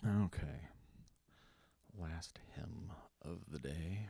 Okay. Last hymn of the day.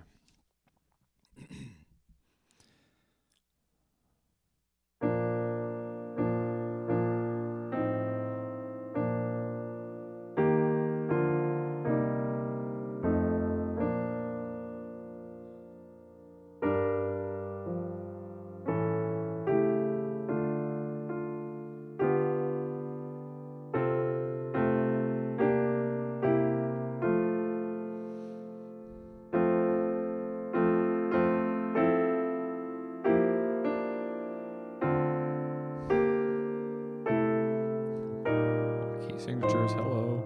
Key signatures, hello.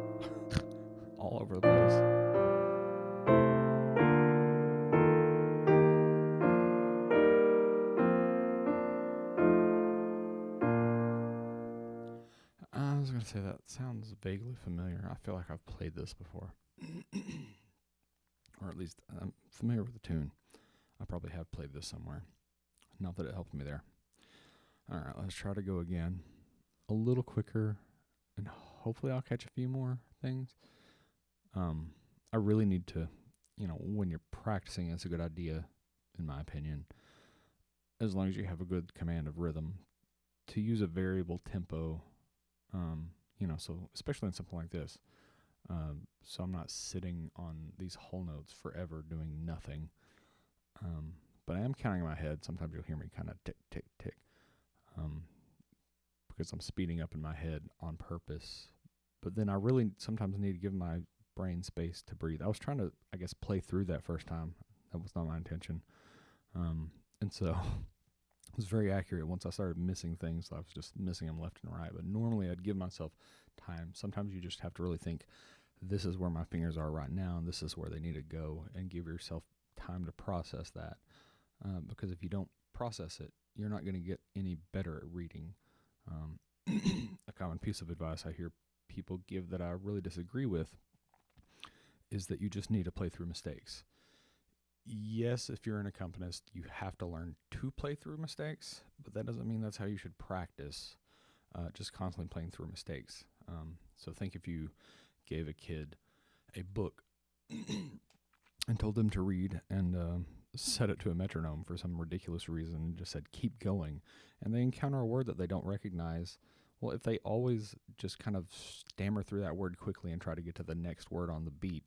All over the place. I was going to say that sounds vaguely familiar. I feel like I've played this before. Or at least I'm familiar with the tune. I probably have played this somewhere. Not that it helped me there. All right, let's try to go again. A little quicker, and hopefully I'll catch a few more things. I really need to, when you're practicing, it's a good idea, in my opinion, as long as you have a good command of rhythm, to use a variable tempo, so especially in something like this. So I'm not sitting on these whole notes forever doing nothing. But I am counting in my head. Sometimes you'll hear me kind of tick, tick, tick. Because I'm speeding up in my head on purpose. But then I really sometimes need to give my brain space to breathe. I was trying to, play through that first time. That was not my intention. And so it was very accurate. Once I started missing things, I was just missing them left and right. But normally I'd give myself time. Sometimes you just have to really think, this is where my fingers are right now, and this is where they need to go, and give yourself time to process that. Because if you don't process it, you're not going to get any better at reading. A common piece of advice I hear people give that I really disagree with is that you just need to play through mistakes. Yes, if you're an accompanist, you have to learn to play through mistakes, but that doesn't mean that's how you should practice, just constantly playing through mistakes. So think if you gave a kid a book and told them to read and set it to a metronome for some ridiculous reason and just said, keep going, and they encounter a word that they don't recognize, well, if they always just kind of stammer through that word quickly and try to get to the next word on the beat,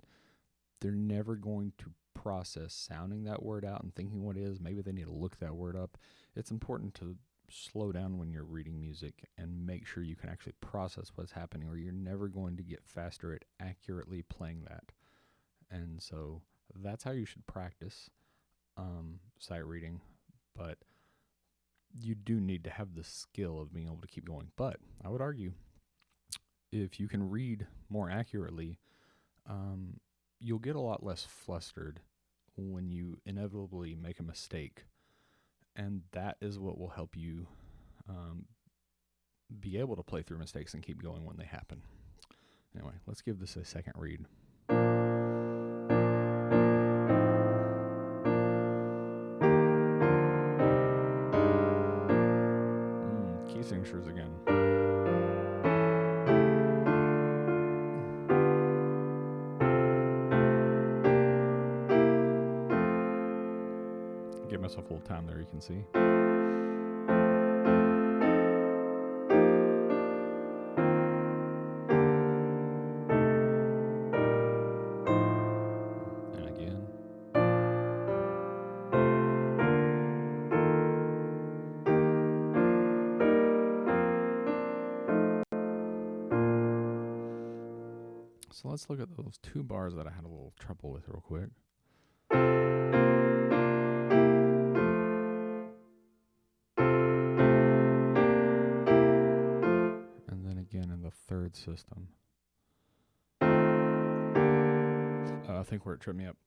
they're never going to process sounding that word out and thinking what it is. Maybe they need to look that word up. It's important to slow down when you're reading music and make sure you can actually process what's happening, or you're never going to get faster at accurately playing that. And so that's how you should practice sight reading, but you do need to have the skill of being able to keep going. But I would argue if you can read more accurately, you'll get a lot less flustered when you inevitably make a mistake. And that is what will help you be able to play through mistakes and keep going when they happen. Anyway, let's give this a second read. Key signatures again. Give myself a little time there, you can see. And again. So let's look at those two bars that I had a little trouble with real quick. And then again in the third system. I think where it tripped me up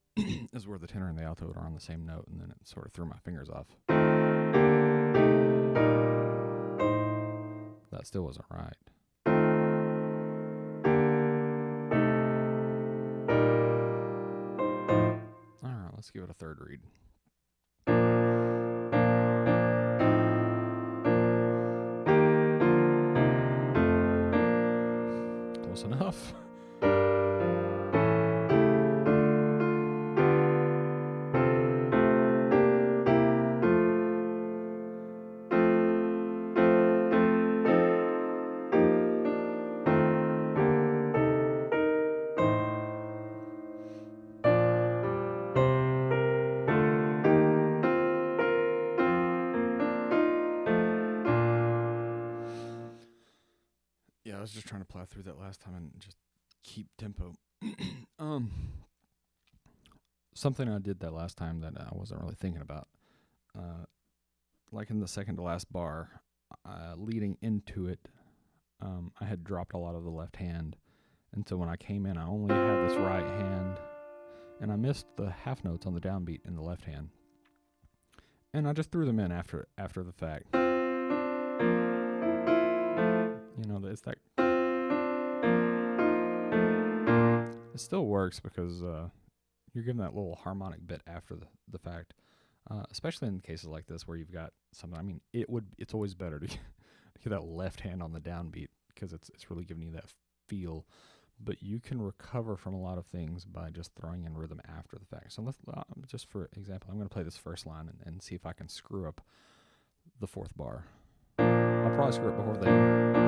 is where the tenor and the alto are on the same note, and then it sort of threw my fingers off. That still wasn't right. All right, let's give it a third read. Close enough. I was just trying to plow through that last time and just keep tempo. um, Something I did that last time that I wasn't really thinking about, like in the second to last bar, leading into it, I had dropped a lot of the left hand, and so when I came in, I only had this right hand, and I missed the half notes on the downbeat in the left hand, and I just threw them in after the fact. You know, it's that. It still works because you're given that little harmonic bit after the fact, especially in cases like this where you've got something. I mean, it's always better to get that left hand on the downbeat because it's really giving you that feel. But you can recover from a lot of things by just throwing in rhythm after the fact. So let's just for example, I'm going to play this first line and see if I can screw up the fourth bar. I'll probably screw it before the.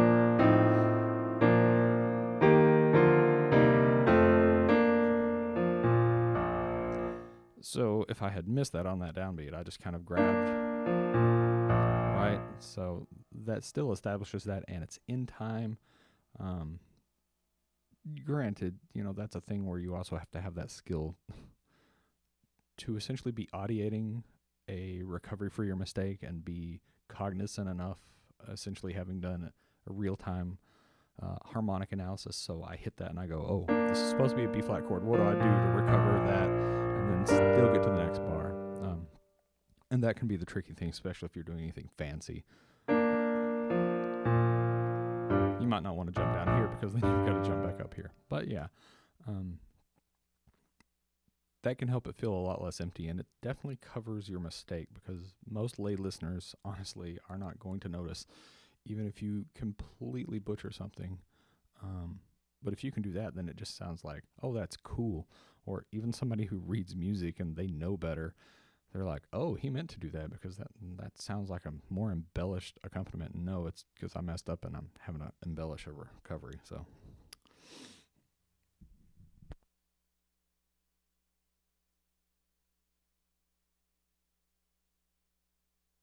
So if I had missed that on that downbeat, I just kind of grabbed, right? So that still establishes that, and it's in time. Granted, you know, that's a thing where you also have to have that skill to essentially be audiating a recovery for your mistake and be cognizant enough, essentially having done a real-time harmonic analysis. So I hit that and I go, oh, this is supposed to be a B-flat chord. What do I do to recover that and then still get to the next bar? And that can be the tricky thing, especially if you're doing anything fancy. You might not want to jump down here because then you've got to jump back up here. But yeah, that can help it feel a lot less empty, and it definitely covers your mistake because most lay listeners, honestly, are not going to notice, even if you completely butcher something. But if you can do that, then it just sounds like, oh, that's cool. Or even somebody who reads music and they know better, they're like, oh, he meant to do that because that sounds like a more embellished accompaniment. No, it's because I messed up and I'm having to embellish a recovery. So